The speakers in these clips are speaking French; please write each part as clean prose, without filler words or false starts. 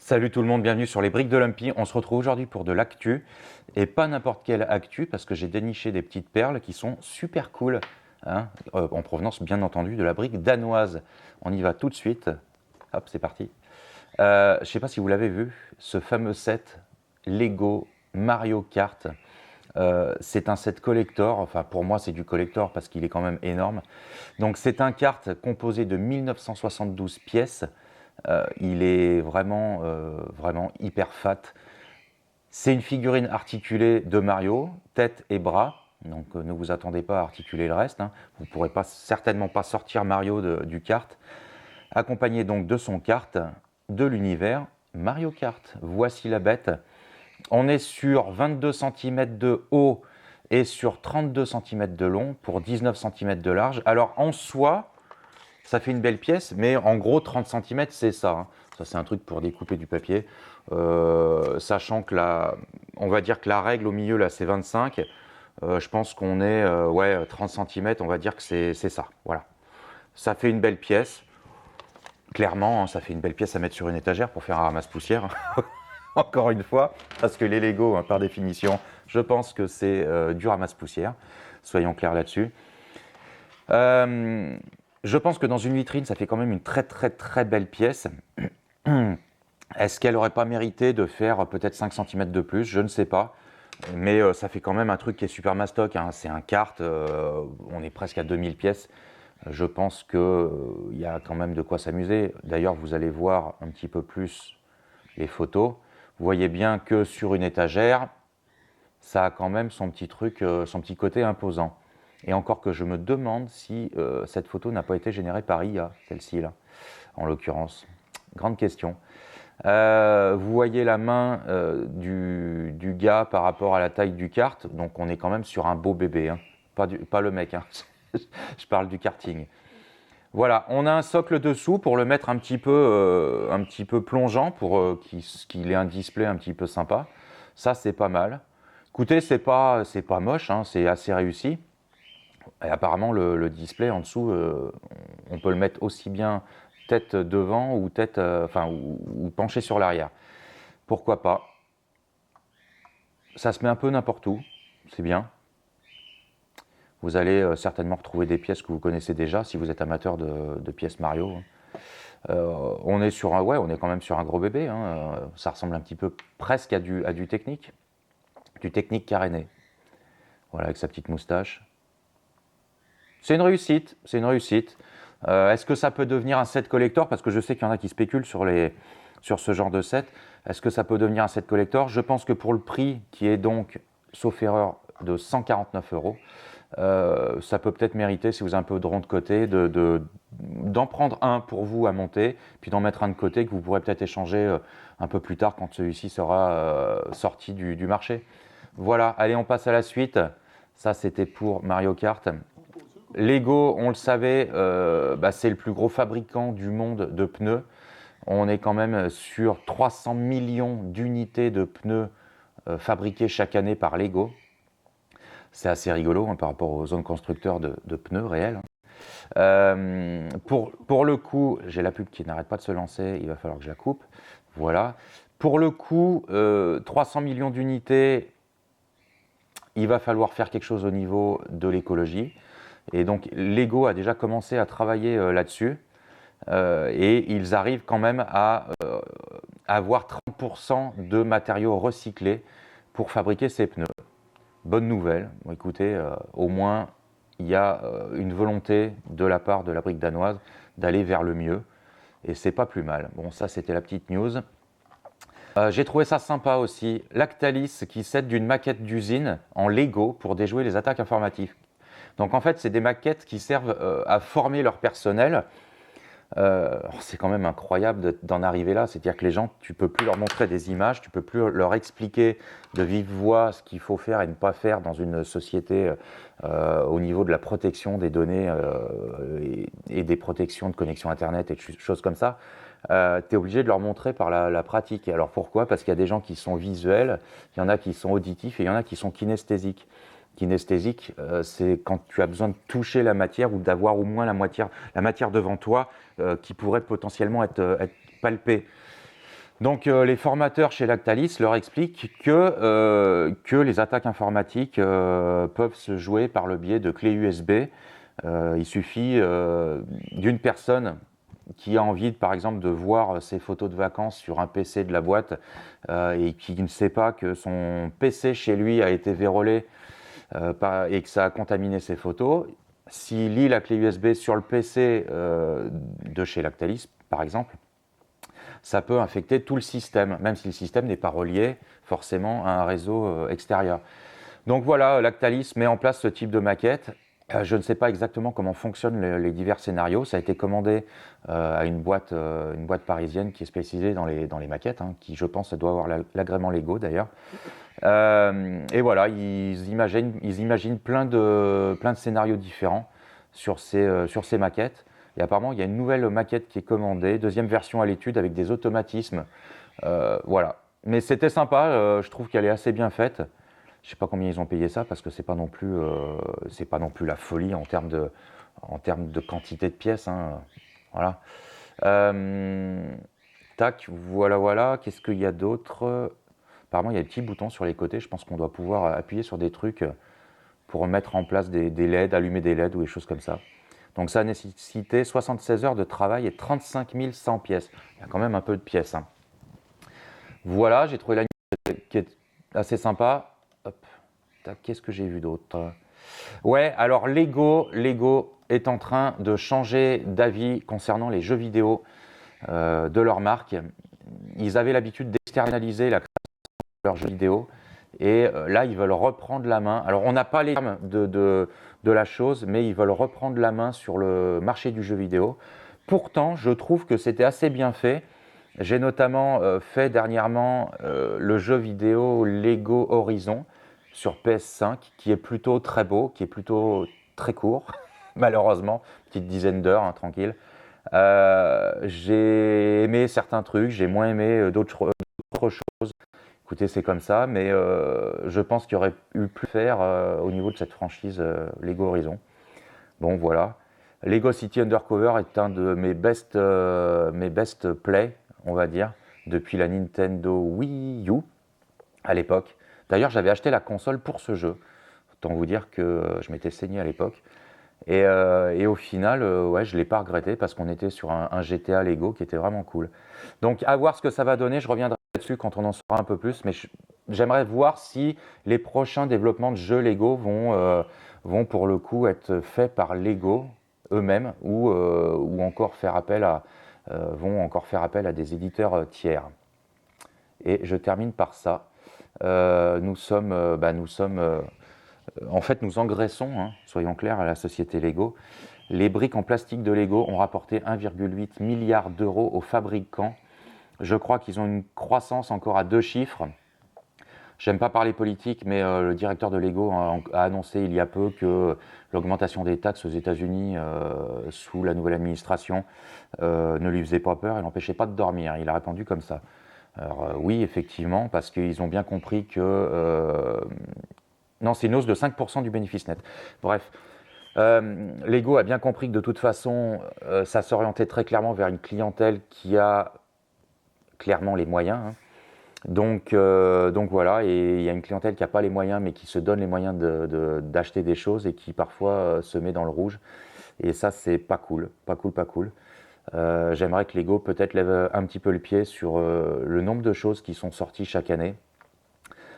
Salut tout le monde, bienvenue sur les briques de Lumpy. On se retrouve aujourd'hui pour de l'actu et pas n'importe quelle actu parce que j'ai déniché des petites perles qui sont super cool, hein, en provenance bien entendu de la brique danoise. On y va tout de suite. Hop, c'est parti. Je ne sais pas si vous l'avez vu, ce fameux set Lego Mario Kart. C'est un set collector, enfin pour moi c'est du collector parce qu'il est quand même énorme. Donc c'est un kart composé de 1972 pièces. Il est vraiment hyper fat. C'est une figurine articulée de Mario, tête et bras. Donc ne vous attendez pas à articuler le reste, hein. Vous ne pourrez certainement pas sortir Mario du kart. Accompagné donc de son kart, de l'univers Mario Kart. Voici la bête. On est sur 22 cm de haut et sur 32 cm de long pour 19 cm de large. Alors en soi, ça fait une belle pièce, mais en gros 30 cm c'est ça, hein. Ça c'est un truc pour découper du papier. Sachant que on va dire que la règle au milieu là c'est 25. Je pense qu'on est 30 cm, on va dire que c'est ça. Voilà. Ça fait une belle pièce. Clairement, hein, ça fait une belle pièce à mettre sur une étagère pour faire un ramasse-poussière. Encore une fois, parce que les Lego, hein, par définition, je pense que c'est du ramasse-poussière. Soyons clairs là-dessus. Je pense que dans une vitrine, ça fait quand même une très belle pièce. Est-ce qu'elle n'aurait pas mérité de faire peut-être 5 cm de plus? Je ne sais pas. Mais ça fait quand même un truc qui est super mastoc, hein. C'est un kart, on est presque à 2000 pièces. Je pense qu'il y a quand même de quoi s'amuser. D'ailleurs, vous allez voir un petit peu plus les photos. Vous voyez bien que sur une étagère, ça a quand même son petit truc, son petit côté imposant. Et encore que je me demande si cette photo n'a pas été générée par IA, celle-ci là, en l'occurrence. Grande question. Vous voyez la main du gars par rapport à la taille du kart, donc on est quand même sur un beau bébé, hein. Pas le mec, hein. Je parle du karting. Voilà, on a un socle dessous pour le mettre un petit peu plongeant pour qu'il ait un display un petit peu sympa. Ça, c'est pas mal. Écoutez, c'est pas moche, hein, c'est assez réussi. Et apparemment, le display en dessous, on peut le mettre aussi bien tête devant ou tête, ou penché sur l'arrière. Pourquoi pas? Ça se met un peu n'importe où, c'est bien. Vous allez certainement retrouver des pièces que vous connaissez déjà si vous êtes amateur de pièces Mario. On est on est quand même sur un gros bébé, hein. Ça ressemble un petit peu presque à du technique caréné. Voilà, avec sa petite moustache. C'est une réussite, c'est une réussite. Est-ce que ça peut devenir un set collector? Parce que je sais qu'il y en a qui spéculent sur ce genre de set. Est-ce que ça peut devenir un set collector? Je pense que pour le prix qui est donc, sauf erreur, de 149 €, ça peut peut-être mériter, si vous avez un peu de rond de côté, d'en prendre un pour vous à monter, puis d'en mettre un de côté que vous pourrez peut-être échanger un peu plus tard quand celui-ci sera sorti du marché. Voilà, allez, on passe à la suite. Ça, c'était pour Mario Kart. Lego, on le savait, c'est le plus gros fabricant du monde de pneus. On est quand même sur 300 millions d'unités de pneus fabriquées chaque année par Lego. C'est assez rigolo, hein, par rapport aux zones constructeurs de pneus réels. Pour le coup, j'ai la pub qui n'arrête pas de se lancer, il va falloir que je la coupe. Voilà. Pour le coup, 300 millions d'unités, il va falloir faire quelque chose au niveau de l'écologie. Et donc Lego a déjà commencé à travailler là-dessus. Et ils arrivent quand même à avoir 30% de matériaux recyclés pour fabriquer ces pneus. Bonne nouvelle. Bon, écoutez, au moins il y a une volonté de la part de la brique danoise d'aller vers le mieux. Et c'est pas plus mal. Bon, ça c'était la petite news. J'ai trouvé ça sympa aussi. Lactalis qui s'aide d'une maquette d'usine en Lego pour déjouer les attaques informatiques. Donc en fait, c'est des maquettes qui servent à former leur personnel. C'est quand même incroyable d'en arriver là. C'est-à-dire que les gens, tu peux plus leur montrer des images, tu peux plus leur expliquer de vive voix ce qu'il faut faire et ne pas faire dans une société au niveau de la protection des données et des protections de connexion Internet et de choses comme ça. Tu es obligé de leur montrer par la pratique. Alors pourquoi? Parce qu'il y a des gens qui sont visuels, il y en a qui sont auditifs et il y en a qui sont kinesthésiques. Kinesthésique, c'est quand tu as besoin de toucher la matière ou d'avoir au moins la matière devant toi qui pourrait potentiellement être palpée. Donc les formateurs chez Lactalis leur expliquent que les attaques informatiques peuvent se jouer par le biais de clés USB. Il suffit d'une personne qui a envie, par exemple, de voir ses photos de vacances sur un PC de la boîte et qui ne sait pas que son PC chez lui a été vérolé et que ça a contaminé ses photos. S'il lit la clé USB sur le PC de chez Lactalis, par exemple, ça peut infecter tout le système, même si le système n'est pas relié forcément à un réseau extérieur. Donc voilà, Lactalis met en place ce type de maquette. Je ne sais pas exactement comment fonctionnent les divers scénarios. Ça a été commandé à une boîte parisienne qui est spécialisée dans les maquettes, hein, qui je pense doit avoir l'agrément Lego d'ailleurs. Et voilà, ils imaginent plein de scénarios différents sur ces maquettes. Et apparemment, il y a une nouvelle maquette qui est commandée, deuxième version à l'étude avec des automatismes. Voilà. Mais c'était sympa, je trouve qu'elle est assez bien faite. Je ne sais pas combien ils ont payé ça parce que c'est pas non plus la folie en termes de quantité de pièces, hein. Voilà. Tac, voilà. Qu'est-ce qu'il y a d'autre? Apparemment, il y a des petits boutons sur les côtés. Je pense qu'on doit pouvoir appuyer sur des trucs pour mettre en place des LED, allumer des LED ou des choses comme ça. Donc ça a nécessité 76 heures de travail et 35 100 pièces. Il y a quand même un peu de pièces, hein. Voilà, j'ai trouvé la news qui est assez sympa. Hop, qu'est-ce que j'ai vu d'autre? Ouais, alors Lego est en train de changer d'avis concernant les jeux vidéo de leur marque. Ils avaient l'habitude d'externaliser la création de leurs jeux vidéo et là, ils veulent reprendre la main. Alors, on n'a pas les termes de la chose, mais ils veulent reprendre la main sur le marché du jeu vidéo. Pourtant, je trouve que c'était assez bien fait. J'ai notamment fait dernièrement le jeu vidéo Lego Horizon sur PS5, qui est plutôt très beau, qui est plutôt très court, malheureusement, petite dizaine d'heures, hein, tranquille. J'ai aimé certains trucs, j'ai moins aimé d'autres choses. Écoutez, c'est comme ça, mais je pense qu'il y aurait eu plus à faire au niveau de cette franchise Lego Horizon. Bon, voilà. Lego City Undercover est un de mes best play, on va dire, depuis la Nintendo Wii U à l'époque. D'ailleurs, j'avais acheté la console pour ce jeu. Autant vous dire que je m'étais saigné à l'époque. Et au final, ouais, je ne l'ai pas regretté parce qu'on était sur un GTA Lego qui était vraiment cool. Donc, à voir ce que ça va donner. Je reviendrai dessus quand on en saura un peu plus. Mais j'aimerais voir si les prochains développements de jeux Lego vont pour le coup être faits par Lego eux-mêmes ou encore vont encore faire appel à des éditeurs tiers. Et je termine par ça. En fait, nous engraissons, hein, soyons clairs, à la société Lego. Les briques en plastique de Lego ont rapporté 1,8 milliard d'euros aux fabricants. Je crois qu'ils ont une croissance encore à 2 chiffres. J'aime pas parler politique, mais le directeur de Lego a annoncé il y a peu que l'augmentation des taxes aux États-Unis sous la nouvelle administration ne lui faisait pas peur et l'empêchait pas de dormir. Il a répondu comme ça. Alors oui, effectivement, parce qu'ils ont bien compris que... non, c'est une hausse de 5% du bénéfice net. Bref, Lego a bien compris que de toute façon, ça s'orientait très clairement vers une clientèle qui a clairement les moyens, hein. Donc voilà, et il y a une clientèle qui n'a pas les moyens, mais qui se donne les moyens d'acheter des choses et qui parfois se met dans le rouge. Et ça, c'est pas cool, pas cool, pas cool. J'aimerais que Lego peut-être lève un petit peu le pied sur le nombre de choses qui sont sorties chaque année.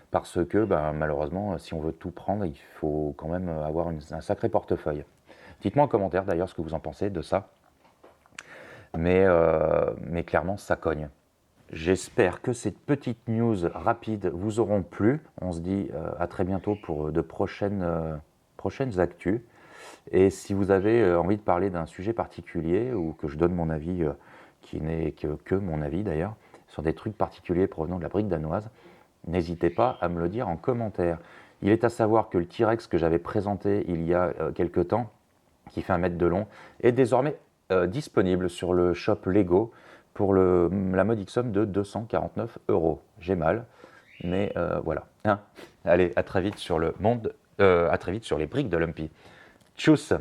Parce que malheureusement, si on veut tout prendre, il faut quand même avoir un sacré portefeuille. Dites-moi en commentaire d'ailleurs ce que vous en pensez de ça. Mais clairement, ça cogne. J'espère que cette petite news rapide vous auront plu. On se dit à très bientôt pour de prochaines actus. Et si vous avez envie de parler d'un sujet particulier ou que je donne mon avis, qui n'est que mon avis d'ailleurs, sur des trucs particuliers provenant de la brique danoise, n'hésitez pas à me le dire en commentaire. Il est à savoir que le T-Rex que j'avais présenté il y a quelque temps, qui fait 1 mètre de long, est désormais disponible sur le shop Lego pour la modique somme de 249 €. J'ai mal, mais voilà. Hein, allez, à très vite sur le monde, à très vite sur les briques de Lumpy. Tchuss!